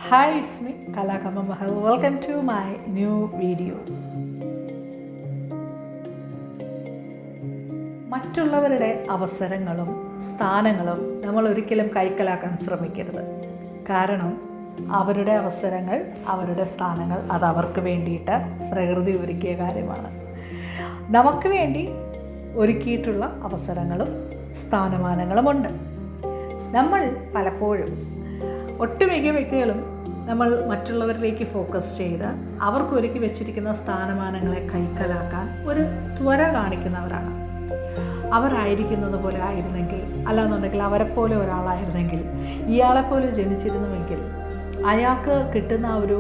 Hi, it's me, Kalakama Mahal. Welcome to my new video. മറ്റുള്ളവരുടെ അവസരങ്ങളും സ്ഥാനങ്ങളും നമ്മൾ ഒരിക്കലും കൈക്കലാക്കാൻ ശ്രമിക്കരുത്. കാരണം അവരുടെ അവസരങ്ങൾ, അവരുടെ സ്ഥാനങ്ങൾ അത് അവർക്ക് വേണ്ടിയിട്ട് പ്രകൃതി ഒരുക്കിയ കാര്യമാണ്. നമുക്ക് വേണ്ടി ഒരുക്കിയിട്ടുള്ള അവസരങ്ങളും സ്ഥാനമാനങ്ങളുമുണ്ട്. നമ്മൾ പലപ്പോഴും ഒട്ടുമിക്ക വ്യക്തികളും നമ്മൾ മറ്റുള്ളവരിലേക്ക് ഫോക്കസ് ചെയ്ത് അവർക്കൊരുക്കി വെച്ചിരിക്കുന്ന സ്ഥാനമാനങ്ങളെ കൈക്കലാക്കാൻ ഒരു ത്വര കാണിക്കുന്നവരാണ്. അവരായിരിക്കുന്നത് പോലെ ആയിരുന്നെങ്കിൽ, അല്ലാന്നുണ്ടെങ്കിൽ അവരെപ്പോലെ ഒരാളായിരുന്നെങ്കിൽ, ഇയാളെപ്പോലെ ജനിച്ചിരുന്നുവെങ്കിൽ, അയാൾക്ക് കിട്ടുന്ന ഒരു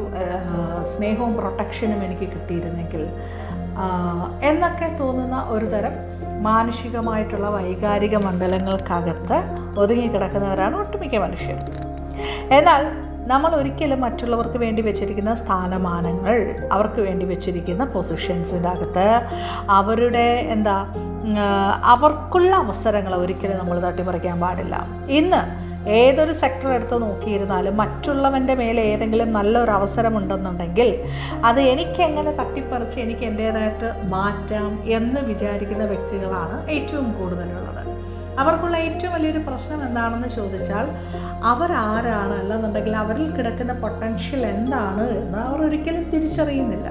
സ്നേഹവും പ്രൊട്ടക്ഷനും എനിക്ക് കിട്ടിയിരുന്നെങ്കിൽ എന്നൊക്കെ തോന്നുന്ന ഒരു തരം മാനുഷികമായിട്ടുള്ള വൈകാരിക മണ്ഡലങ്ങൾക്കകത്ത് ഒതുങ്ങിക്കിടക്കുന്നവരാണ് ഒട്ടുമിക്ക മനുഷ്യർ. എന്നാൽ നമ്മൾ ഒരിക്കലും മറ്റുള്ളവർക്ക് വേണ്ടി വെച്ചിരിക്കുന്ന സ്ഥാനമാനങ്ങൾ, അവർക്ക് വേണ്ടി വെച്ചിരിക്കുന്ന പൊസിഷൻസിൻ്റെ അകത്ത് അവരുടെ അവർക്കുള്ള അവസരങ്ങൾ ഒരിക്കലും നമ്മൾ തട്ടിപ്പറിക്കാൻ പാടില്ല. ഇന്ന് ഏതൊരു സെക്ടർ എടുത്ത് നോക്കിയിരുന്നാലും മറ്റുള്ളവൻ്റെ മേലെ ഏതെങ്കിലും നല്ലൊരു അവസരമുണ്ടെന്നുണ്ടെങ്കിൽ അത് എനിക്കെങ്ങനെ തട്ടിപ്പറിച്ച് എനിക്ക് എൻ്റേതായിട്ട് മാറ്റാം എന്ന് വിചാരിക്കുന്ന വ്യക്തികളാണ് ഏറ്റവും കൂടുതലുള്ളത്. അവർക്കുള്ള ഏറ്റവും വലിയൊരു പ്രശ്നം എന്താണെന്ന് ചോദിച്ചാൽ അവരാരാണ്, അല്ലെന്നുണ്ടെങ്കിൽ അവരിൽ കിടക്കുന്ന പൊട്ടൻഷ്യൽ എന്താണ് എന്ന് അവർ ഒരിക്കലും തിരിച്ചറിയുന്നില്ല.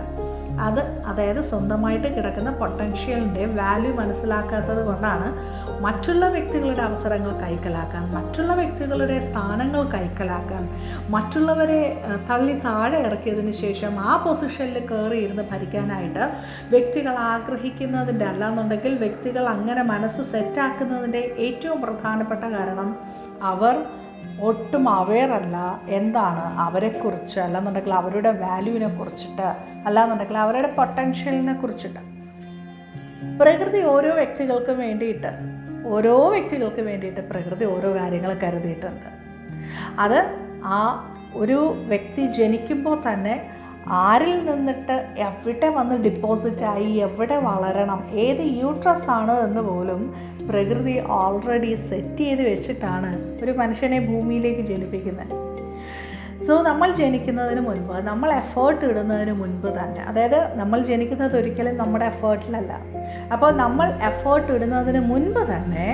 അതായത് സ്വന്തമായിട്ട് കിടക്കുന്ന പൊട്ടൻഷ്യലിൻ്റെ വാല്യൂ മനസ്സിലാക്കാത്തത് കൊണ്ടാണ് മറ്റുള്ള വ്യക്തികളുടെ അവസരങ്ങൾ കൈക്കലാക്കാൻ, മറ്റുള്ള വ്യക്തികളുടെ സ്ഥാനങ്ങൾ കൈക്കലാക്കാൻ, മറ്റുള്ളവരെ തള്ളി താഴെ ഇറക്കിയതിന് ശേഷം ആ പൊസിഷനിൽ കയറിയിരുന്ന് ഭരിക്കാനായിട്ട് വ്യക്തികൾ ആഗ്രഹിക്കുന്നതിൻ്റെ, അല്ലാന്നുണ്ടെങ്കിൽ വ്യക്തികൾ അങ്ങനെ മനസ്സ് സെറ്റാക്കുന്നതിൻ്റെ ഏറ്റവും പ്രധാനപ്പെട്ട കാരണം അവർ ഒട്ടും അവെയറല്ല എന്താണ് അവരെക്കുറിച്ച്, അല്ലാന്നുണ്ടെങ്കിൽ അവരുടെ വാല്യൂവിനെ കുറിച്ചിട്ട്, അല്ലാന്നുണ്ടെങ്കിൽ അവരുടെ പൊട്ടൻഷ്യലിനെ കുറിച്ചിട്ട്. പ്രകൃതി ഓരോ വ്യക്തികൾക്കും വേണ്ടിയിട്ട് പ്രകൃതി ഓരോ കാര്യങ്ങൾ കരുതിയിട്ടുണ്ട്. അത് ആ ഒരു വ്യക്തി ജനിക്കുമ്പോൾ തന്നെ ആരിൽ നിന്നിട്ട് എവിടെ വന്ന് ഡിപ്പോസിറ്റായി, എവിടെ വളരണം, ഏത് യൂട്രസ് ആണ് എന്ന് പോലും പ്രകൃതി ഓൾറെഡി സെറ്റ് ചെയ്ത് വെച്ചിട്ടാണ് ഒരു മനുഷ്യനെ ഭൂമിയിലേക്ക് ജനിപ്പിക്കുന്നത്. സോ നമ്മൾ ജനിക്കുന്നതിന് മുൻപ്, നമ്മൾ എഫേർട്ട് ഇടുന്നതിന് മുൻപ് തന്നെ, അതായത് നമ്മൾ ജനിക്കുന്നത് ഒരിക്കലും നമ്മുടെ എഫേർട്ടിലല്ല. അപ്പോൾ നമ്മൾ എഫേർട്ട് ഇടുന്നതിന് മുൻപ് തന്നെ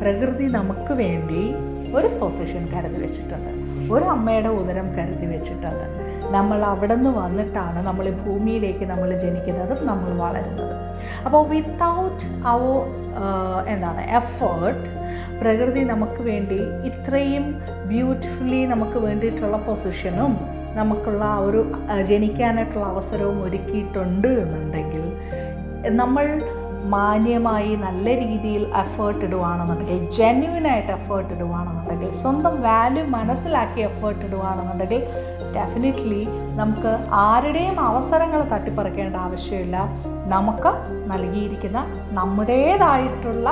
പ്രകൃതി നമുക്ക് വേണ്ടി ഒരു പൊസിഷൻ കരുതി വെച്ചിട്ടുണ്ട്, ഒരു അമ്മയുടെ ഉദരം കരുതി വെച്ചിട്ടുണ്ട്. നമ്മൾ അവിടെ നിന്ന് വന്നിട്ടാണ് നമ്മൾ ഭൂമിയിലേക്ക് നമ്മൾ ജനിക്കുന്നതും നമ്മൾ വളരുന്നതും. അപ്പോൾ വിത്തൗട്ട് അവർ എഫേർട്ട് പ്രകൃതി നമുക്ക് വേണ്ടി ഇത്രയും ബ്യൂട്ടിഫുള്ളി നമുക്ക് വേണ്ടിയിട്ടുള്ള പൊസിഷനും നമുക്കുള്ള ഒരു ജനിക്കാനായിട്ടുള്ള അവസരവും ഒരുക്കിയിട്ടുണ്ട് എന്നുണ്ടെങ്കിൽ, നമ്മൾ മാന്യമായി നല്ല രീതിയിൽ എഫേർട്ട് ഇടുകയാണെന്നുണ്ടെങ്കിൽ, ജെന്യുവനായിട്ട് എഫേർട്ട് ഇടുകയാണെന്നുണ്ടെങ്കിൽ, സ്വന്തം വാല്യൂ മനസ്സിലാക്കി എഫേർട്ട് ഇടുകയാണെന്നുണ്ടെങ്കിൽ, ഡെഫിനറ്റ്ലി നമുക്ക് ആരുടെയും അവസരങ്ങൾ തട്ടിപ്പറിക്കേണ്ട ആവശ്യമില്ല. നമുക്ക് നൽകിയിരിക്കുന്ന നമ്മുടേതായിട്ടുള്ള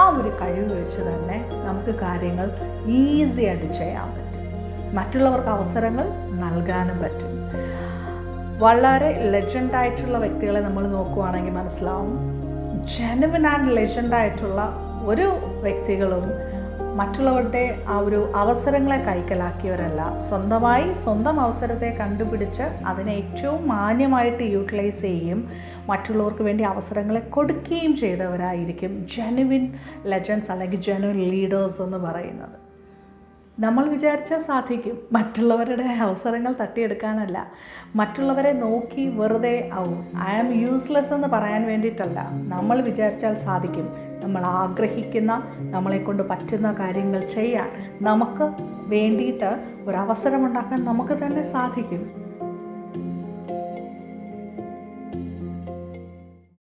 ആ ഒരു കഴിവ് വെച്ച് തന്നെ നമുക്ക് കാര്യങ്ങൾ ഈസി ആയിട്ട് ചെയ്യാൻ പറ്റും. മറ്റുള്ളവർക്ക് അവസരങ്ങൾ നൽകാനും പറ്റും. വളരെ ലെജൻഡായിട്ടുള്ള വ്യക്തികളെ നമ്മൾ നോക്കുകയാണെങ്കിൽ മനസ്സിലാവും, ജെനുവിൻ ആൻഡ് ലെജൻഡായിട്ടുള്ള ഒരു വ്യക്തികളും മറ്റുള്ളവരുടെ ആ ഒരു അവസരങ്ങളെ കൈക്കലാക്കിയവരല്ല. സ്വന്തം അവസരത്തെ കണ്ടുപിടിച്ച് അതിനെ ഏറ്റവും മാന്യമായിട്ട് യൂട്ടിലൈസ് ചെയ്യുകയും മറ്റുള്ളവർക്ക് വേണ്ടി അവസരങ്ങളെ കൊടുക്കുകയും ചെയ്തവരായിരിക്കും ജെനുവിൻ ലെജൻഡ്സ് അല്ലെങ്കിൽ ജെനുവിൻ ലീഡേഴ്സ് എന്ന് പറയുന്നത്. നമ്മൾ വിചാരിച്ചാൽ സാധിക്കും. മറ്റുള്ളവരുടെ അവസരങ്ങൾ തട്ടിയെടുക്കാനല്ല, മറ്റുള്ളവരെ നോക്കി വെറുതെ ഐ ആം യൂസ്ലെസ് എന്ന് പറയാൻ വേണ്ടിയിട്ടല്ല. നമ്മൾ വിചാരിച്ചാൽ സാധിക്കും. നമ്മൾ ആഗ്രഹിക്കുന്ന, നമ്മളെക്കൊണ്ട് പറ്റുന്ന കാര്യങ്ങൾ ചെയ്യാൻ, നമുക്ക് വേണ്ടിയിട്ട് ഒരവസരമുണ്ടാക്കാൻ നമുക്ക് തന്നെ സാധിക്കും.